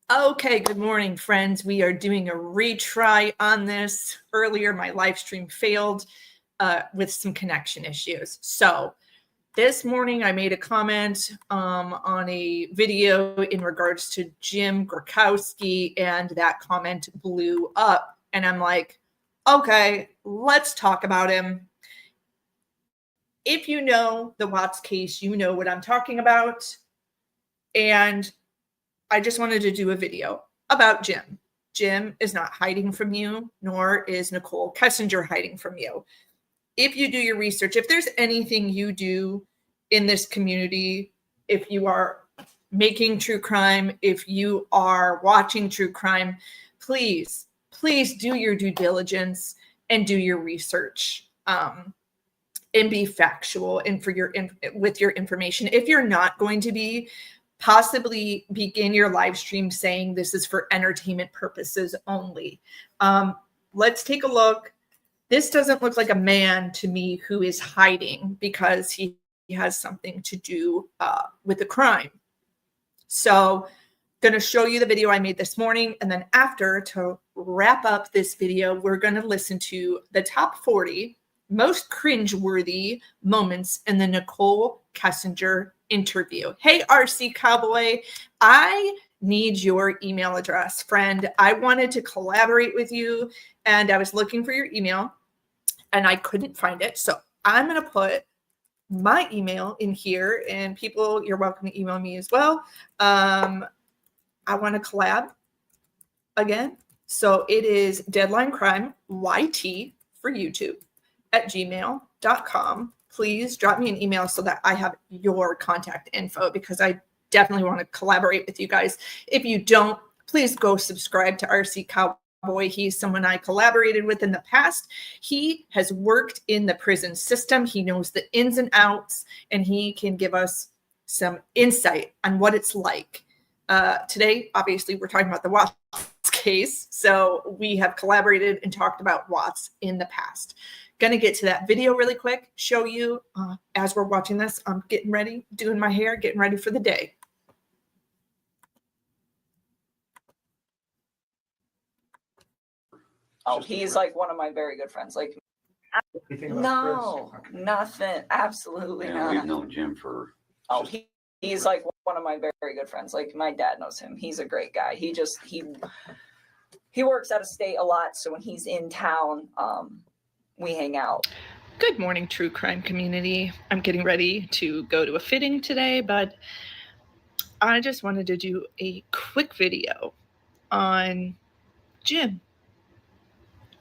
Okay, good morning, friends. We are doing a retry on this. Earlier, my live stream failed with some connection issues. So this morning, I made a comment on a video in regards to Jim Gutoski, and that comment blew up. And I'm like, okay, let's talk about him. If you know the Watts case, you know what I'm talking about. And I just wanted to do a video about Jim. Jim is not hiding from you, nor is Nicole Kessinger hiding from you. If you do your research, if there's anything you do in this community, if you are making true crime, if you are watching true crime, please do your due diligence and do your research and be factual and with your information. If you're not going to be, possibly begin your live stream saying this is for entertainment purposes only. Let's take a look. This doesn't look like a man to me who is hiding because he has something to do with the crime. So I'm going to show you the video I made this morning. And then after, to wrap up this video, we're going to listen to the top 40 most cringeworthy moments in the Nicole Kessinger interview. Hey, RC Cowboy, I need your email address, friend. I wanted to collaborate with you, and I was looking for your email, and I couldn't find it. So I'm going to put my email in here, and people, you're welcome to email me as well. I want to collab again. So it is deadlinecrime.yt for YouTube @gmail.com. Please drop me an email so that I have your contact info, because I definitely want to collaborate with you guys. If you don't, please go subscribe to RC Cowboy. He's someone I collaborated with in the past. He has worked in the prison system. He knows the ins and outs, and he can give us some insight on what it's like. Today, obviously, we're talking about the Watts case. So we have collaborated and talked about Watts in the past. Going to get to that video really quick, show you as we're watching this. I'm getting ready, doing my hair, getting ready for the day. Oh, he's like one of my very good friends. Like, no, nothing. Absolutely not. We've known Jim for. Oh, he's like one of my very good friends. Like, my dad knows him. He's a great guy. He works out of state a lot. So when he's in town, we hang out. Good morning, true crime community. I'm getting ready to go to a fitting today, but I just wanted to do a quick video on Jim.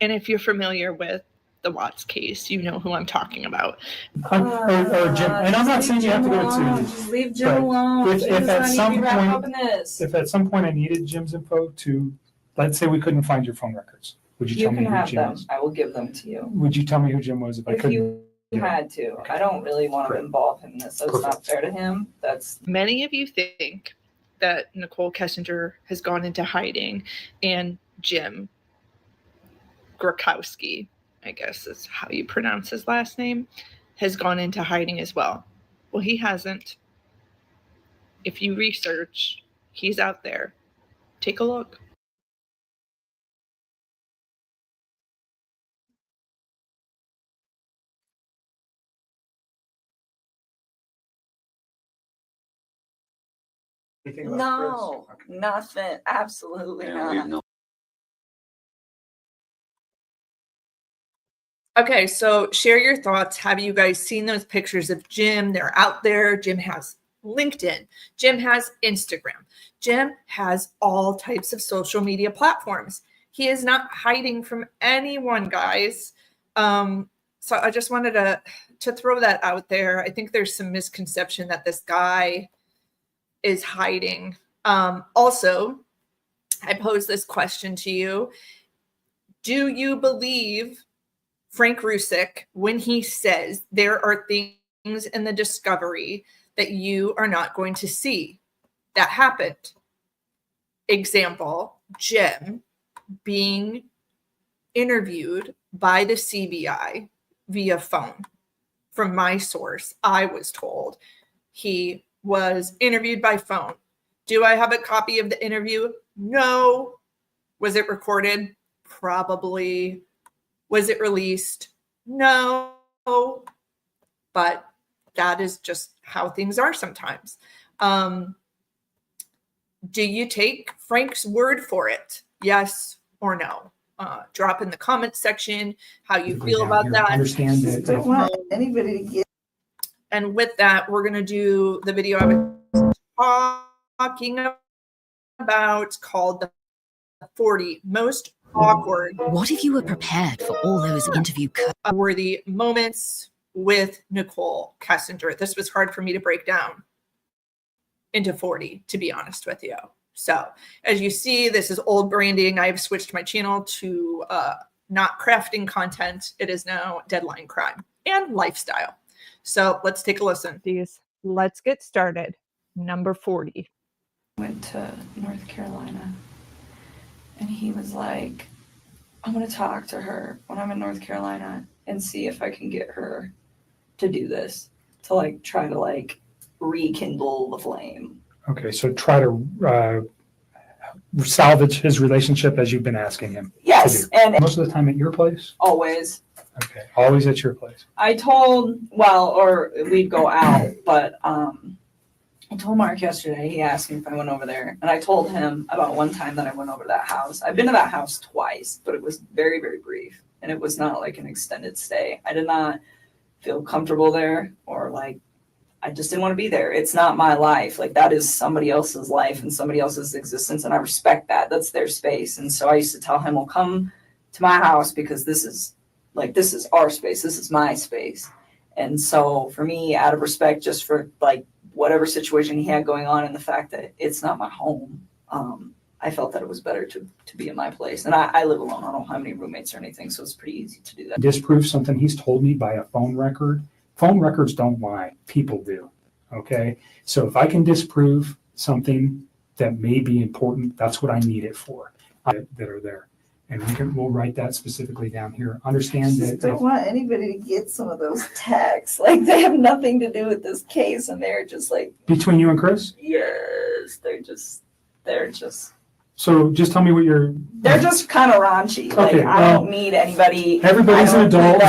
And if you're familiar with the Watts case, you know who I'm talking about. Or Jim, and I'm not saying you have to go to. Just leave Jim alone. If at some point I needed Jim's info to, let's say we couldn't find your phone records, would you tell me who Jim was? I will give them to you. Would you tell me who Jim was if I couldn't? You had to. Okay. I don't really want to involve him in this, so it's not fair to him. Many of you think that Nicole Kessinger has gone into hiding, and Jim Gutoski, I guess is how you pronounce his last name, has gone into hiding as well. Well, he hasn't. If you research, he's out there. Take a look. No, nothing. Absolutely not. Okay, so share your thoughts. Have you guys seen those pictures of Jim? They're out there. Jim has LinkedIn. Jim has Instagram. Jim has all types of social media platforms. He is not hiding from anyone, guys. So I just wanted to throw that out there. I think there's some misconception that this guy is hiding. Also, I pose this question to you. Do you believe Frank Rusick when he says there are things in the discovery that you are not going to see? That happened. Example, Jim being interviewed by the CBI via phone. From my source, I was told he was interviewed by phone. Do I have a copy of the interview? No. Was it recorded? Probably. Was it released? No. But that is just how things are sometimes. Do you take Frank's word for it? Yes or no? Drop in the comments section how you feel about that. Understand that. Don't want anybody to get. And with that, we're going to do the video I was talking about called the 40 most awkward. What if you were prepared for all those interview worthy moments with Nicole Kessinger? This was hard for me to break down into 40, to be honest with you. So as you see, this is old branding. I've switched my channel to not crafting content. It is now Deadline Crime and Lifestyle. So let's take a listen. Let's get started. Number 40. Went to North Carolina, and he was like, I'm going to talk to her when I'm in North Carolina and see if I can get her to do this, to like try to like rekindle the flame. Okay, so try to salvage his relationship as you've been asking him. Yes, and most of the time at your place? always. Okay, always at your place. Or we'd go out, but I told Mark yesterday, he asked me if I went over there, and I told him about one time that I went over to that house. I've been to that house twice, but it was very, very brief, and it was not like an extended stay. I did not feel comfortable there, or like I just didn't want to be there. It's not my life. Like that is somebody else's life and somebody else's existence, and I respect that. That's their space. And so I used to tell him, well, come to my house because this is our space. This is my space. And so for me, out of respect, just for like whatever situation he had going on and the fact that it's not my home, I felt that it was better to be in my place. And I live alone. I don't have any roommates or anything, so it's pretty easy to do that. Disprove something he's told me by a phone record. Phone records don't lie. People do. Okay? So if I can disprove something that may be important, that's what I need it for, that are there. And we'll write that specifically down here. Understand that. I don't want anybody to get some of those texts. Like they have nothing to do with this case, and they're just like. Between you and Chris? Yes, they're just. So just tell me what you're. They're just kind of raunchy. Okay, like I don't need anybody. Everybody's an adult.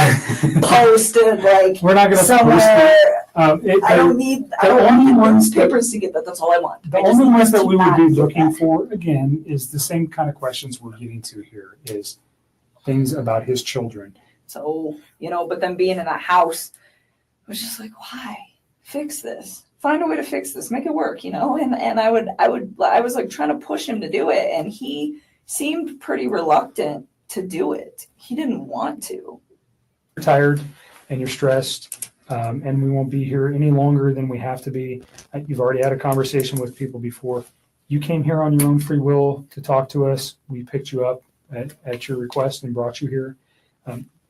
Posted like. We're not going to somewhere. Post it. I don't need newspapers to get that. That's all I want. The only ones that we would be looking for, again, is the same kind of questions we're getting to here, is things about his children. So, but then being in a house, I was just like, why? Fix this. Find a way to fix this. Make it work, and I was like trying to push him to do it, and he seemed pretty reluctant to do it. He didn't want to. You're tired and you're stressed. And we won't be here any longer than we have to be. You've already had a conversation with people before. You came here on your own free will to talk to us. We picked you up at your request and brought you here.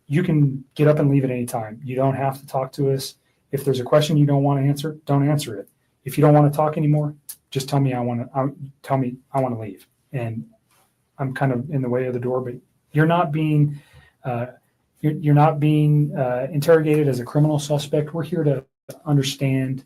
You can get up and leave at any time. You don't have to talk to us. If there's a question you don't want to answer, don't answer it. If you don't want to talk anymore, just tell me I want to leave. And I'm kind of in the way of the door, but you're not being interrogated as a criminal suspect. We're here to understand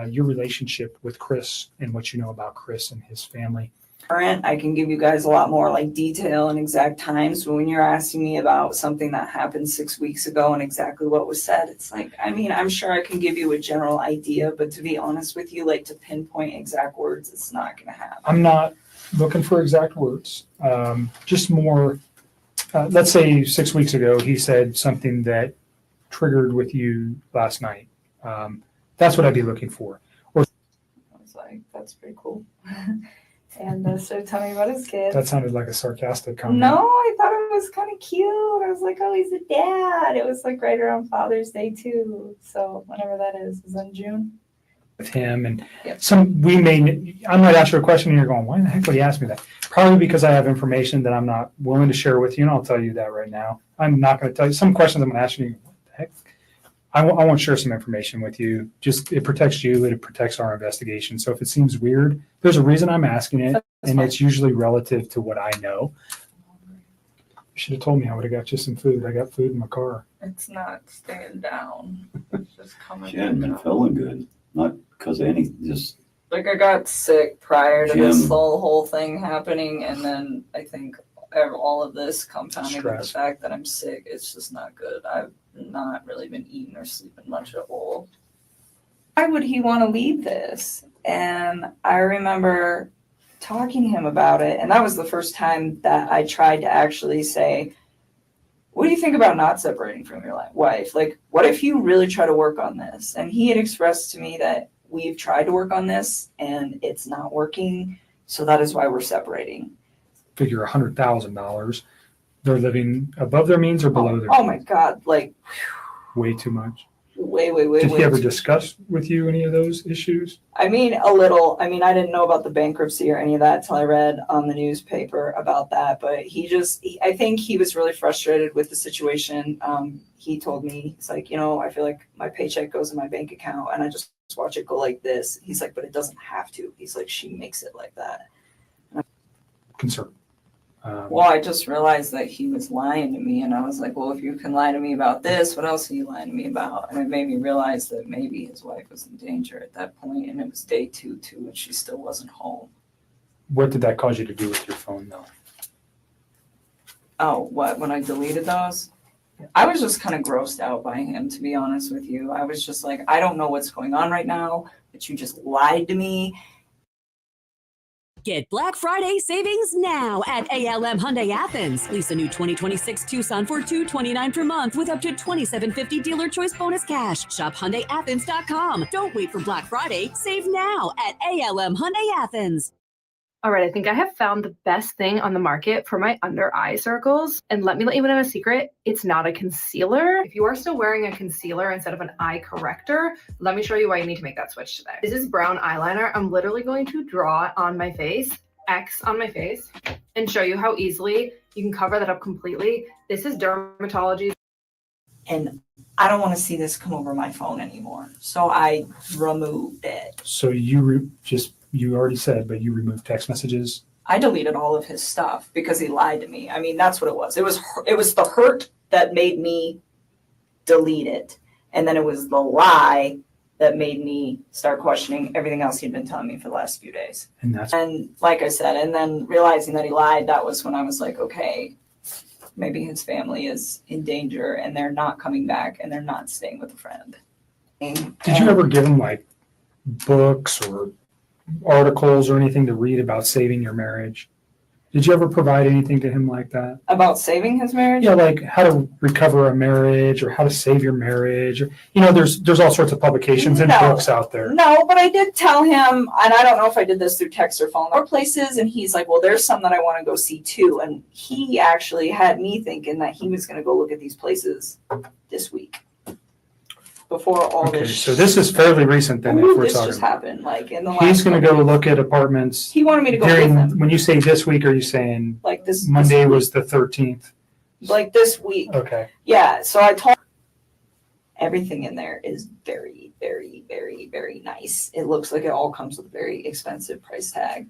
your relationship with Chris and what you know about Chris and his family. I can give you guys a lot more like detail and exact times. But when you're asking me about something that happened 6 weeks ago and exactly what was said, it's like, I'm sure I can give you a general idea, but to be honest with you, like to pinpoint exact words, it's not going to happen. I'm not looking for exact words. Just more. Let's say 6 weeks ago, he said something that triggered with you last night. That's what I'd be looking for. I was like, that's pretty cool. And started telling me about his kids. That sounded like a sarcastic comment. No, I thought it was kind of cute. I was like, oh, he's a dad. It was like right around Father's Day too. So whenever that is in June. With him and yep. I might ask you a question and you're going, why the heck would he ask me that? Probably because I have information that I'm not willing to share with you, and I'll tell you that right now. I'm not going to tell you some questions I'm going to ask you. What the heck? I won't share some information with you. Just it protects you, it protects our investigation. So if it seems weird, there's a reason I'm asking it, and it's usually relative to what I know. You should have told me. I would have got you some food. I got food in my car. It's not staying down. It's just coming. She hadn't been feeling good. Not because of anything, just Like, I got sick prior to Jim. this whole thing happening, and then I think all of this compounding with the Stress. fact that I'm sick, it's just not good. I've not really been eating or sleeping much at all. Why would he want to leave this? And I remember talking to him about it, and that was the first time that I tried to actually say, what do you think about not separating from your wife? Like, what if you really try to work on this? And he had expressed to me that we've tried to work on this and it's not working, so that is why we're separating. Figure $100,000. They're living above their means or below their Oh means? my God, like, Way too much. way Did he ever too- discuss with you any of those issues? I mean, a little. I mean, I didn't know about the bankruptcy or any of that till I read on the newspaper about that. But I think he was really frustrated with the situation. He told me, he's like, I feel like my paycheck goes in my bank account and I just watch it go like this. He's like, but it doesn't have to. He's like, she makes it like that. Concern. Well, I just realized that he was lying to me, and I was like, well, if you can lie to me about this, what else are you lying to me about? And it made me realize that maybe his wife was in danger at that point, and it was day two, and she still wasn't home. What did that cause you to do with your phone, though? Oh, what? When I deleted those? I was just kind of grossed out by him, to be honest with you. I was just like, I don't know what's going on right now, but you just lied to me. Get Black Friday savings now at ALM Hyundai Athens. Lease a new 2026 Tucson for $229 per month with up to $2,750 dealer choice bonus cash. Shop HyundaiAthens.com. Don't wait for Black Friday. Save now at ALM Hyundai Athens. All right, I think I have found the best thing on the market for my under eye circles. And let me let you in on a secret. It's not a concealer. If you are still wearing a concealer instead of an eye corrector, let me show you why you need to make that switch today. This is brown eyeliner. I'm literally going to draw it on my face, X on my face, and show you how easily you can cover that up completely. This is dermatology. And I don't want to see this come over my phone anymore. So I removed it. So you you already said, but you removed text messages. I deleted all of his stuff because he lied to me. I mean, that's what it was. It was the hurt that made me delete it. And then it was the lie that made me start questioning everything else he'd been telling me for the last few days. And like I said, and then realizing that he lied, that was when I was like, okay, maybe his family is in danger and they're not coming back and they're not staying with a friend. Did you ever give him like books or articles or anything to read about saving your marriage? Did you ever provide anything to him like that? About saving his marriage? Yeah, like how to recover a marriage or how to save your marriage. Or, there's all sorts of publications and books out there. No, but I did tell him, and I don't know if I did this through text or phone or places, and he's like, well, there's some that I want to go see too. And he actually had me thinking that he was going to go look at these places this week. Before all Okay, this. so this is fairly recent then. If we're This talking just about. happened, like in the last. He's going to couple go days. look at apartments. He wanted me to go with him, When you say this week, are you saying like this. Monday this was the 13th? week. Like this week. Okay. Yeah. So I told. Everything in there is very, very, very, very nice. It looks like it all comes with a very expensive price tag.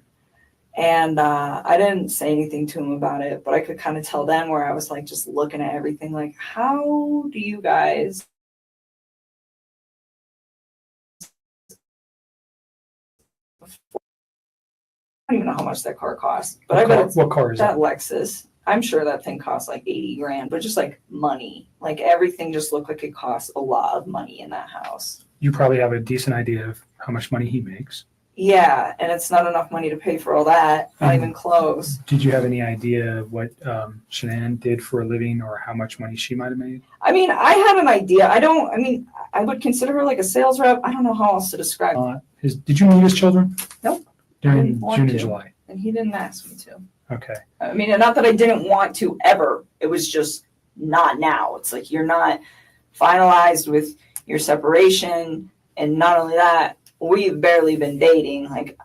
And I didn't say anything to him about it, but I could kind of tell then where I was like just looking at everything like, how do you guys I don't even know how much that car costs, but I bet it's What car is that that? Lexus. I'm sure that thing costs like 80 grand, but just like money, like everything just looked like it costs a lot of money in that house. You probably have a decent idea of how much money he makes. Yeah, and it's not enough money to pay for all that, not even close. Did you have any idea of what Shanann did for a living or how much money she might have made? I mean, I had an idea. I would consider her like a sales rep. I don't know how else to describe it. Did you meet his children? Nope. During didn't want June to. and July. And he didn't ask me to. Okay. I mean, and not that I didn't want to ever. It was just not now. It's like you're not finalized with your separation. And not only that, we've barely been dating. Like,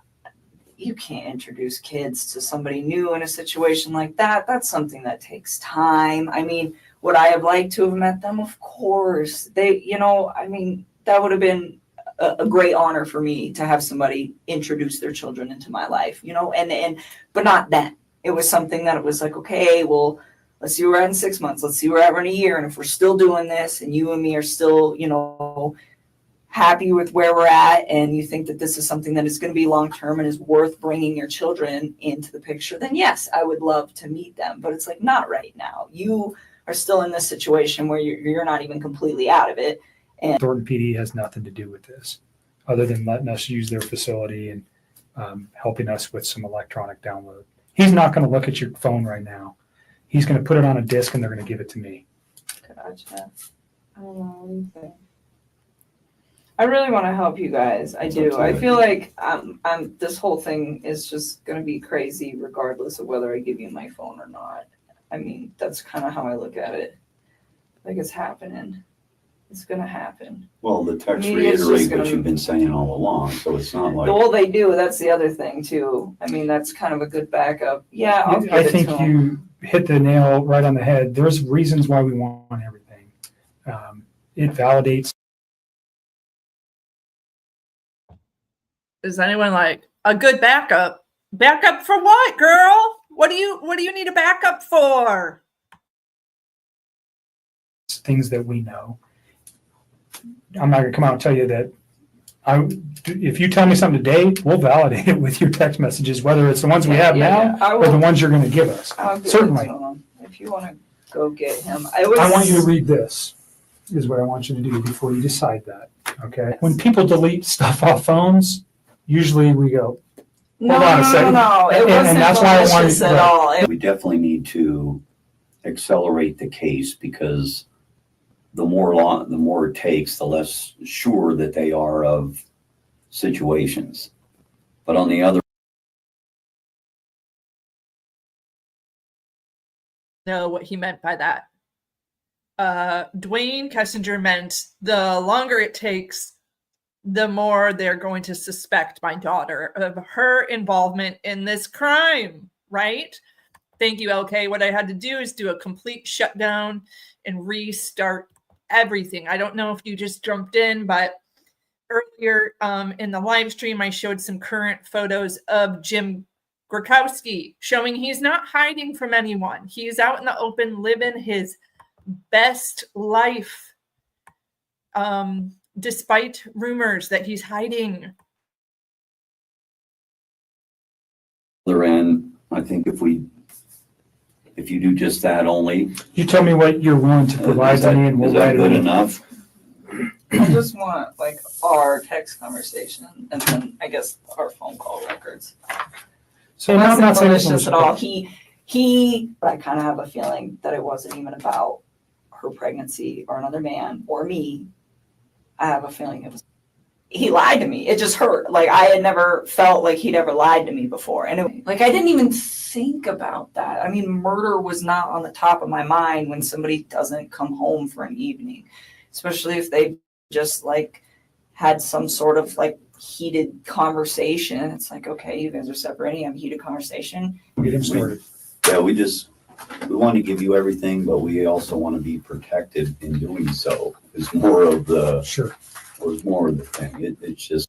you can't introduce kids to somebody new in a situation like that. That's something that takes time. I mean, would I have liked to have met them? Of course. That would have been a great honor for me to have somebody introduce their children into my life, but not then. It was something that it was like, okay, well, let's see where we're at in 6 months. Let's see where we're at in a year. And if we're still doing this and you and me are still, happy with where we're at and you think that this is something that is going to be long-term and is worth bringing your children into the picture, then yes, I would love to meet them. But it's like, not right now. You are still in this situation where you're not even completely out of it. And Thornton PD has nothing to do with this other than letting us use their facility and helping us with some electronic download. He's not going to look at your phone right now. He's going to put it on a disc and they're going to give it to me. Gotcha. I don't know. What do you think? I really want to help you guys. I do. I feel like this whole thing is just going to be crazy regardless of whether I give you my phone or not. I mean, that's kind of how I look at it. Like, it's happening. It's going to happen. Well, the texts Media's just reiterate what gonna- you've been saying all along, so it's not like. Well, they do. That's the other thing, too. I mean, that's kind of a good backup. Yeah, I'll give I it think to 'em. you hit the nail right on the head. There's reasons why we want everything. It validates. Is anyone like a good backup? Backup for what, girl? What do you need a backup for? Things that we know. I'm not going to come out and tell you that. If you tell me something today, we'll validate it with your text messages, whether it's the ones we have now I or the will, ones you're going to give us. I'll give Certainly. it to 'em. If you want to go get him. I want you to read this, is what I want you to do before you decide that. Okay? When people delete stuff off phones, usually we go, No, Hold on a second. no. It And wasn't that's why I wanted- malicious at right. all. We definitely need to accelerate the case because the more it takes, the less sure that they are of situations. But on the other, Know what he meant by that. Dwayne Kessinger meant the longer it takes, the more they're going to suspect my daughter of her involvement in this crime, right? Thank you, LK. What I had to do is do a complete shutdown and restart everything. I don't know if you just jumped in, but earlier in the live stream, I showed some current photos of Jim Gutoski, showing he's not hiding from anyone. He's out in the open, living his best life, despite rumors that he's hiding. other end, I think if you do just that only, you tell me what you're willing to provide is to that, me and we'll is that write it good in. enough? I just want like our text conversation and then I guess our phone call records. So It I'm wasn't not saying malicious at all. But I kind of have a feeling that it wasn't even about her pregnancy or another man or me. I have a feeling it was. He lied to me. It just hurt. Like I had never felt like he'd ever lied to me before, and I didn't even think about that. I mean, murder was not on the top of my mind when somebody doesn't come home for an evening, especially if they just like had some sort of like heated conversation. It's like, okay, you guys are separating, have a heated conversation. Get him started. Yeah, we want to give you everything, but we also want to be protected in doing so. Is more of the Sure. thing. It's just.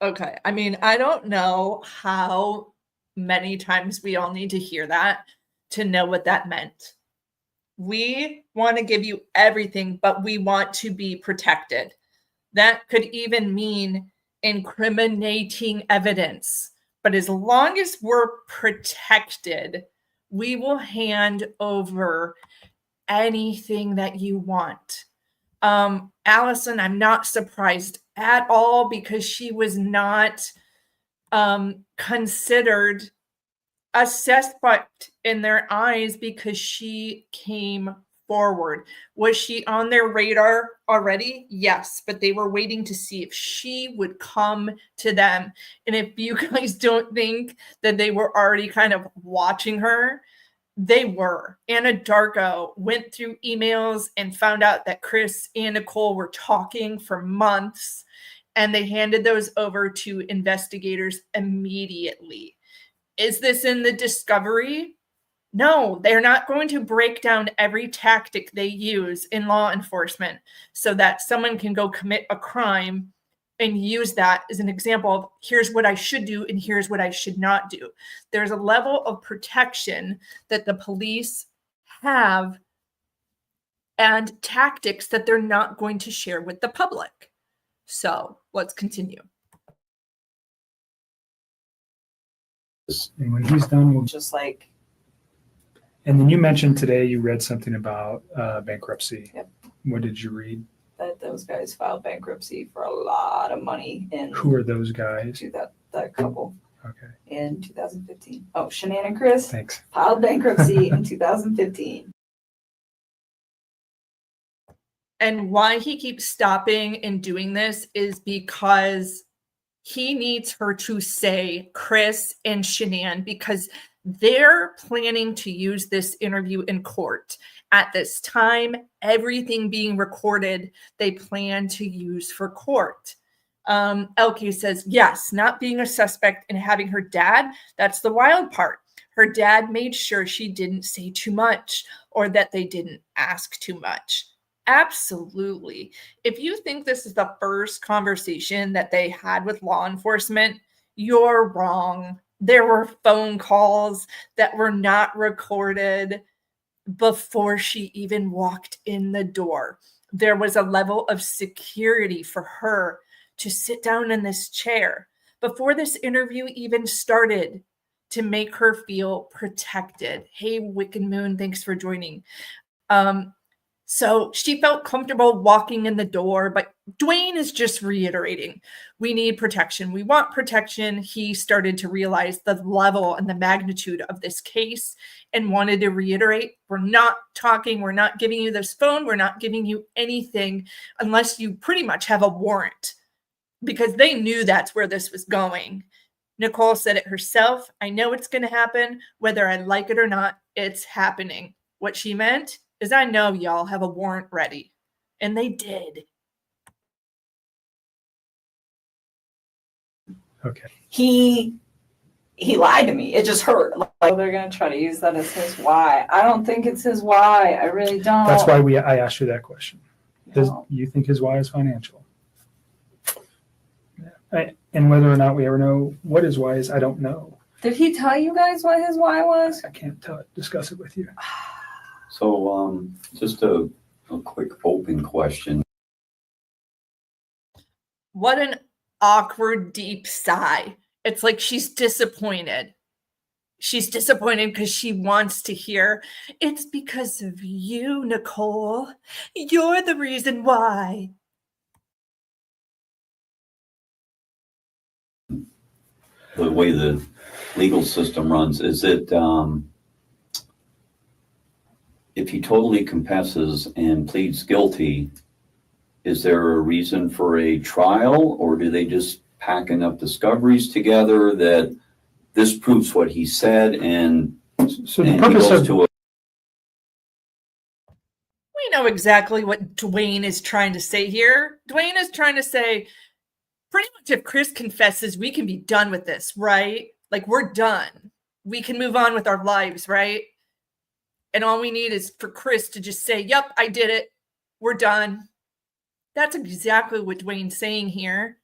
Okay. I mean, I don't know how many times we all need to hear that to know what that meant. We want to give you everything, but we want to be protected. That could even mean incriminating evidence. But as long as we're protected, we will hand over anything that you want. Allison, I'm not surprised at all because she was not considered a suspect in their eyes because she came forward. Was she on their radar already? Yes, but they were waiting to see if she would come to them. And if you guys don't think that they were already kind of watching her, they were. Anna Darko went through emails and found out that Chris and Nicole were talking for months, and they handed those over to investigators immediately. Is this in the discovery? No, they're not going to break down every tactic they use in law enforcement so that someone can go commit a crime and use that as an example of here's what I should do and here's what I should not do. There's a level of protection that the police have and tactics that they're not going to share with the public. So let's continue. And when he's done, we'll. Just like, And then you mentioned today you read something about bankruptcy. Yep. What did you read? that those guys filed bankruptcy for a lot of money in Who are those guys? that couple Okay, in 2015. Oh, Shanann and Chris thanks. filed bankruptcy in 2015. And why he keeps stopping and doing this is because he needs her to say Chris and Shanann, because they're planning to use this interview in court. At this time, everything being recorded, they plan to use for court. Elke says, yes, not being a suspect and having her dad, that's the wild part. Her dad made sure she didn't say too much or that they didn't ask too much. Absolutely. If you think this is the first conversation that they had with law enforcement, you're wrong. There were phone calls that were not recorded before she even walked in the door. There was a level of security for her to sit down in this chair before this interview even started to make her feel protected. Hey, Wicked Moon, thanks for joining. So she felt comfortable walking in the door, but Dwayne is just reiterating, we need protection. We want protection. He started to realize the level and the magnitude of this case and wanted to reiterate, we're not talking, we're not giving you this phone, we're not giving you anything unless you pretty much have a warrant, because they knew that's where this was going. Nicole said it herself. I know it's going to happen. Whether I like it or not, it's happening. What she meant is I know y'all have a warrant ready. And they did. Okay. He lied to me. It just hurt. Like, they're gonna try to use that as his why. I don't think it's his why. I really don't. That's why I asked you that question. Does No. you think his why is financial? And whether or not we ever know what his why is, I don't know. Did he tell you guys what his why was? I can't discuss it with you. So, just a quick open question. What an awkward, deep sigh. It's like she's disappointed. She's disappointed because she wants to hear, it's because of you, Nicole. You're the reason why. The way the legal system runs, is it, if he totally confesses and pleads guilty, is there a reason for a trial, or do they just pack enough discoveries together that this proves what he said and So the he purpose goes of to a We know exactly what Dwayne is trying to say here. Dwayne is trying to say, pretty much if Chris confesses, we can be done with this, right? Like, we're done. We can move on with our lives, right? And all we need is for Chris to just say, yep, I did it. We're done. That's exactly what Dwayne's saying here.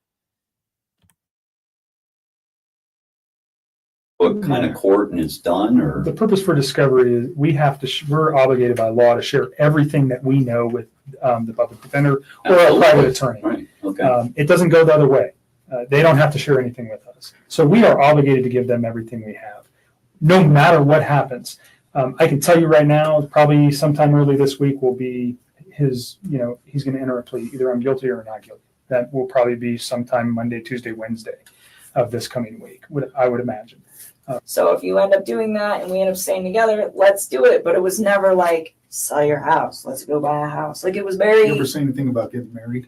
what kind of court and it's done, or the purpose for discovery is we have to we're obligated by law to share everything that we know with the public defender or a private attorney. Right. Okay. It doesn't go the other way. They don't have to share anything with us. So we are obligated to give them everything we have, no matter what happens. I can tell you right now, probably sometime early this week will be he's going to enter a plea. Either I'm guilty or not guilty. That will probably be sometime Monday, Tuesday, Wednesday of this coming week, I would imagine. So if you end up doing that and we end up staying together, let's do it. But it was never like, sell your house, let's go buy a house. Like, it was very, You ever say anything about getting married?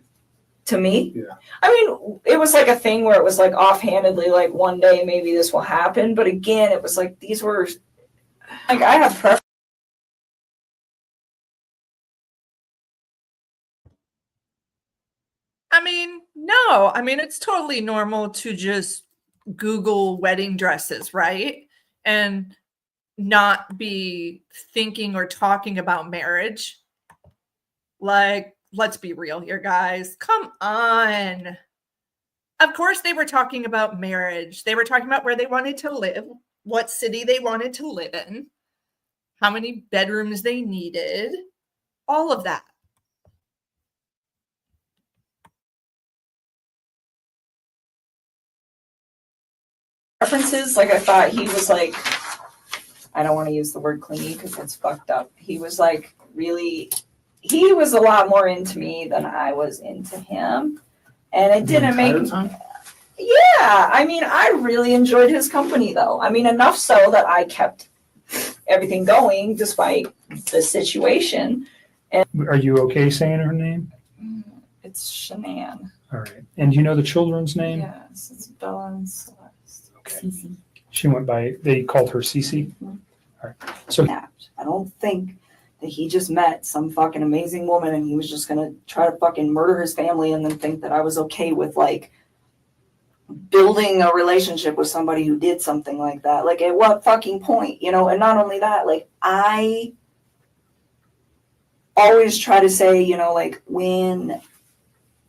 to me. Yeah. I mean, it was like a thing where it was like offhandedly, like one day maybe this will happen. But again, it was like these were, like, I have preference. I mean, no. I mean, it's totally normal to just Google wedding dresses, right? And not be thinking or talking about marriage. Like, let's be real here, guys. Come on. Of course, they were talking about marriage. They were talking about where they wanted to live, what city they wanted to live in, how many bedrooms they needed. all of that. References, like I thought he was like, I don't want to use the word clingy because that's fucked up. He was like really, he was a lot more into me than I was into him. And it didn't make, yeah, I mean, I really enjoyed his company though. I mean, enough so that I kept everything going despite the situation. Are you okay saying her name? It's Shanann. All right. And do you know the children's name? Yes, it's Bella and Celeste. Okay. She went by, they called her Cece? Mm-hmm. All right. So I don't think that he just met some fucking amazing woman and he was just gonna try to fucking murder his family and then think that I was okay with like building a relationship with somebody who did something like that. Like at what fucking point, you know? And not only that, like I always try to say, you know, like when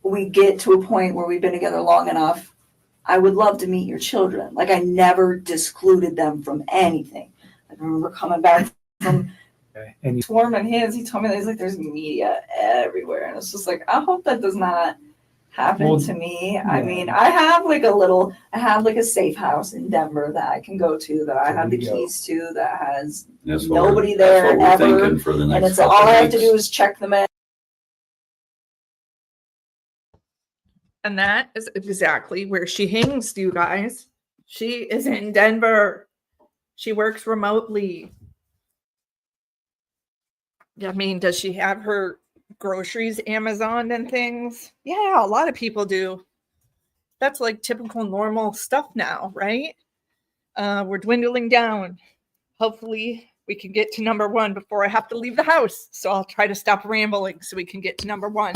we get to a point where we've been together long enough, I would love to meet your children. Like I never discluded them from anything. I remember coming back from Swarm and his, he told me that he's like, there's media everywhere. And it's just like, I hope that does not happen to me. Yeah. I mean, I have like a safe house in Denver that I can go to, that I have the keys to, that has nobody there ever. For the next and it's all I have to do is check them in. And that is exactly where she hangs, you guys. She is in Denver. She works remotely. I mean, does she have her groceries Amazon and things? Yeah, a lot of people do. That's like typical normal stuff now, right? We're dwindling down. Hopefully we can get to number one before I have to leave the house. So I'll try to stop rambling so we can get to number one.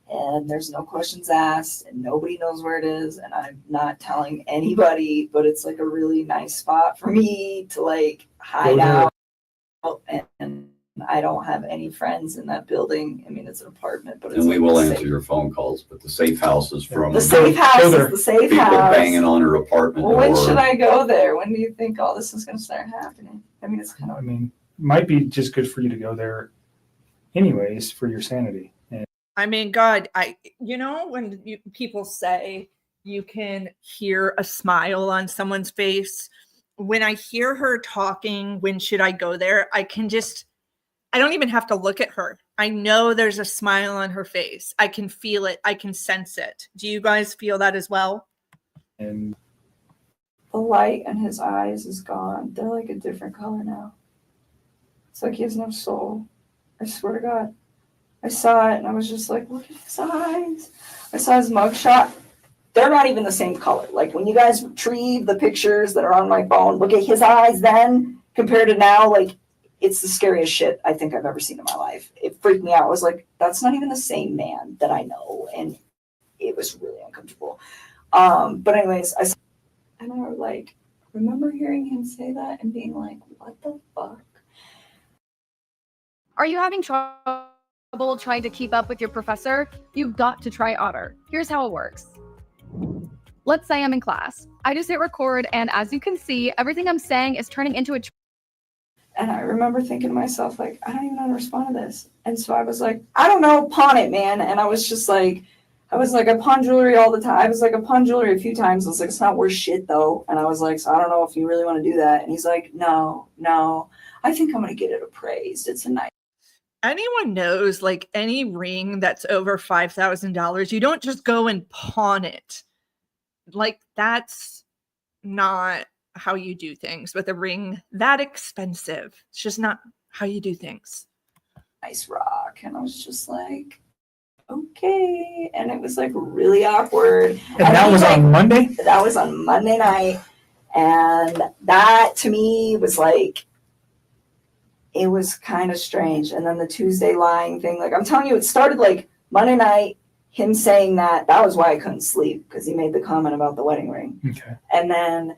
And there's no questions asked and nobody knows where it is and I'm not telling anybody, but it's like a really nice spot for me to like hide out, and I don't have any friends in that building. I mean, it's an apartment, but it's and we like will answer your phone calls, but the safe house is from the safe house is the safe people house. banging on her apartment Well, when door. should I go there? When do you think all this is going to start happening? I mean, it's kind of, I mean, might be just good for you to go there anyways for your sanity. I mean, God, when people say you can hear a smile on someone's face, when I hear her talking, when should I go there? I don't even have to look at her. I know there's a smile on her face. I can feel it. I can sense it. Do you guys feel that as well? And the light in his eyes is gone. They're like a different color now. It's like he has no soul. I swear to God. I saw it and I was just like, look at his eyes. I saw his mugshot. They're not even the same color. Like when you guys retrieve the pictures that are on my phone, look at his eyes then compared to now. Like it's the scariest shit I think I've ever seen in my life. It freaked me out. I was like, that's not even the same man that I know. And it was really uncomfortable. But anyways, I remember hearing him say that and being like, what the fuck? Are you having trouble trying to keep up with your professor? You've got to try Otter. Here's how it works. Let's say I'm in class. I just hit record, and as you can see, everything I'm saying is turning into a... And I remember thinking to myself, like, I don't even know how to respond to this. And so I was like, I don't know, pawn it, man. And I was just like, I pawn jewelry all the time. I was like, I pawn jewelry a few times. I was like, it's not worth shit, though. And I was like, so I don't know if you really want to do that. And he's like, no, I think I'm going to get it appraised. It's a nice. Anyone knows, like any ring that's over $5,000, you don't just go and pawn it. Like that's not how you do things with a ring that expensive. It's just not how you do things. Nice rock. And I was just like, okay. And it was like really awkward. And that was on Monday? That was on Monday night. And that to me was like, it was kind of strange. And then the Tuesday lying thing, like I'm telling you, it started like Monday night, him saying that was why I couldn't sleep, because he made the comment about the wedding ring. Okay. And then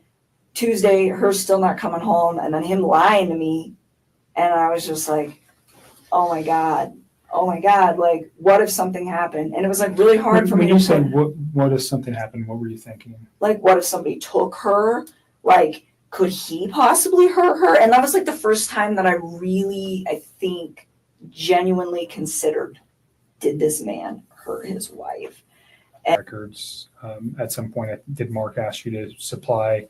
Tuesday, her still not coming home, and then him lying to me. And I was just like, oh my God, like what if something happened? And it was like really hard for me. When you said what if something happened, what were you thinking? Like what if somebody took her? Like could he possibly hurt her? And that was like the first time that I think, genuinely considered, did this man hurt his wife? Records. At some point, did Mark ask you to supply?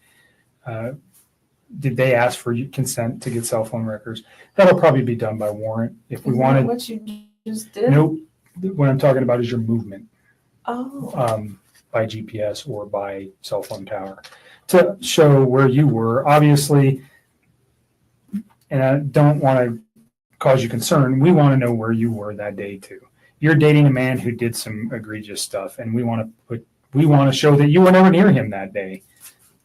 Did they ask for consent to get cell phone records? That'll probably be done by warrant. If we Isn't wanted, that what you just did? nope. What I'm talking about is your movement Oh. by GPS or by cell phone tower to show where you were. Obviously, and I don't want to cause you concern. We want to know where you were that day too. You're dating a man who did some egregious stuff, and we want to show that you were never near him that day.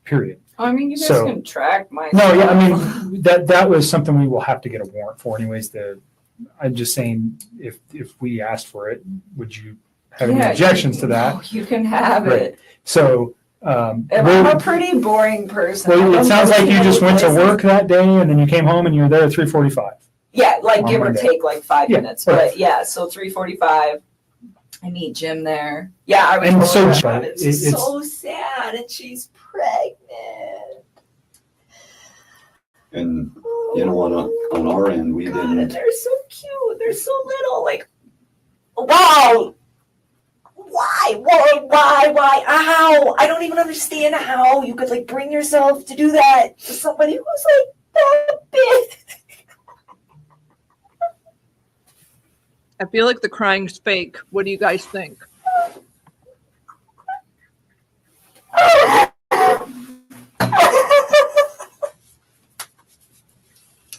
Period. I mean, you guys So- can track my. No, yeah, I mean that was something we will have to get a warrant for, anyways. I'm just saying, if we asked for it, would you have any objections to that? No, you can have Right. it. So, I'm a pretty boring person. I well, it don't sounds go like you to just went to places. work that day, and then you came home, and you were there at 3:45. Yeah, like on give or Monday. take like 5 Yeah, minutes. right. But yeah, so 3:45. I meet Jim there. Yeah, I And was so- it's so sad, and she's pregnant. And, you know, on our end, we God, and didn't, they're so cute. They're so little. Like, wow. Why? How? I don't even understand how you could like bring yourself to do that to somebody who's like that big. I feel like the crying's fake. What do you guys think?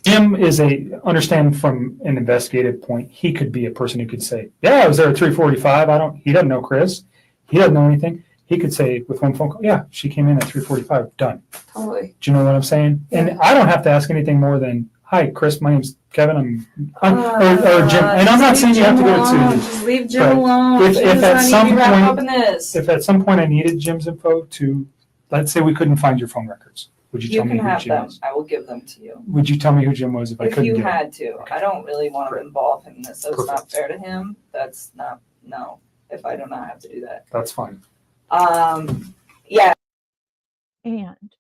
Jim is understand from an investigative point, he could be a person who could say, yeah, I was there at 3:45. He doesn't know Chris. He doesn't know anything. He could say with one phone call, yeah, she came in at 3:45, done. Totally. Do you know what I'm saying? And I don't have to ask anything more than, hi, Chris, my name's Kevin. Or Jim. And I'm not saying you have to go to Just leave Jim But alone. if Jim's at not some even wrapped point- up in this. if at some point I needed Jim's info to, let's say we couldn't find your phone records, would you You tell me can who have Jim them. is? I will give them to you. Would you tell me who Jim was if I If couldn't you get it? had to. I don't really want to involve him in this. So it's not fair to him. That's not, no, if I do not have to do that. That's fine. Yeah. And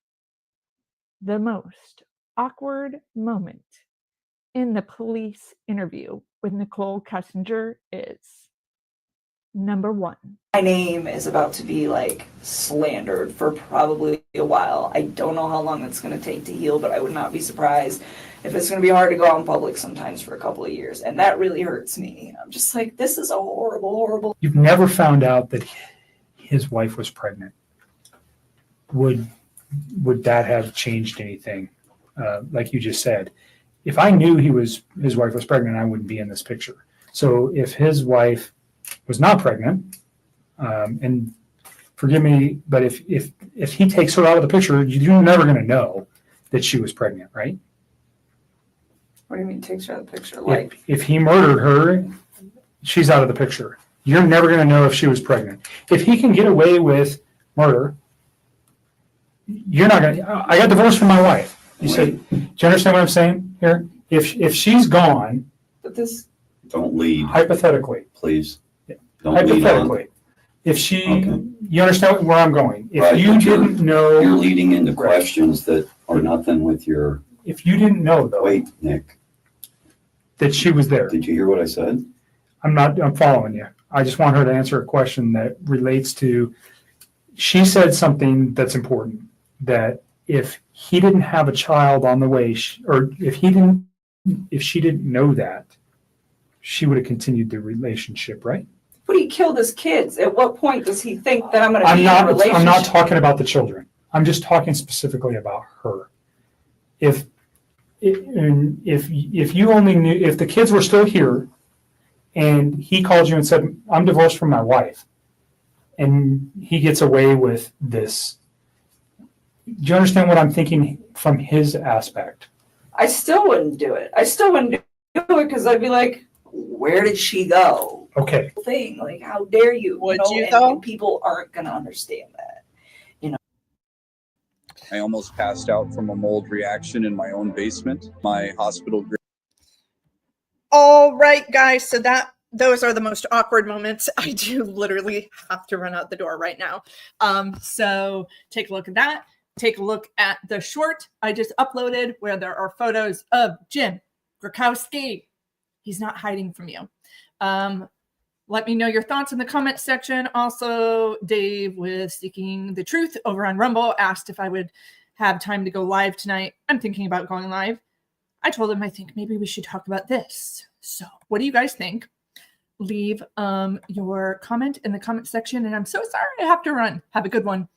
the most awkward moment in the police interview with Nicole Kessinger is number 1. My name is about to be like slandered for probably a while. I don't know how long it's going to take to heal, but I would not be surprised if it's going to be hard to go out in public sometimes for a couple of years. And that really hurts me. I'm just like, this is a horrible. You've never found out that his wife was pregnant. Would that have changed anything? Like you just said, if I knew his wife was pregnant, I wouldn't be in this picture. So if his wife was not pregnant, and forgive me, but if he takes her out of the picture, you're never going to know that she was pregnant, right? What do you mean takes her out of the picture? Like, If he murdered her, she's out of the picture. You're never going to know if she was pregnant. If he can get away with murder, you're not going to. I got divorced from my wife. You say, do you understand what I'm saying here? If she's gone, but this, don't lead, hypothetically, please. Yeah. Don't lead on. hypothetically, if she, Okay. you understand where I'm going. If Right, you but didn't You're know, leading into questions that are nothing with your, if you didn't know though wait, Nick, that she was there, did you hear what I said? I'm following you. I just want her to answer a question that relates to, she said something that's important, that if he didn't have a child on the way, or if she didn't know that, she would have continued the relationship, right? but he killed his kids. At what point does he think that I'm going to be in a I'm relationship? not talking about the children. I'm just talking specifically about her. If you only knew, if the kids were still here and he called you and said, I'm divorced from my wife, and he gets away with this, do you understand what I'm thinking from his aspect? I still wouldn't do it. I still wouldn't do it because I'd be like, where did she go? Okay. Thing like, how dare you? Would you, and, though? and people aren't going to understand that. I almost passed out from a mold reaction in my own basement. My hospital. All right, guys. So those are the most awkward moments. I do literally have to run out the door right now. So take a look at that. take a look at the short I just uploaded where there are photos of Jim Gutoski. He's not hiding from you. Let me know your thoughts in the comment section. Also, Dave with Seeking the Truth over on Rumble asked if I would have time to go live tonight. I'm thinking about going live. I told him I think maybe we should talk about this. So what do you guys think? Leave your comment in the comment section. And I'm so sorry I have to run. Have a good one.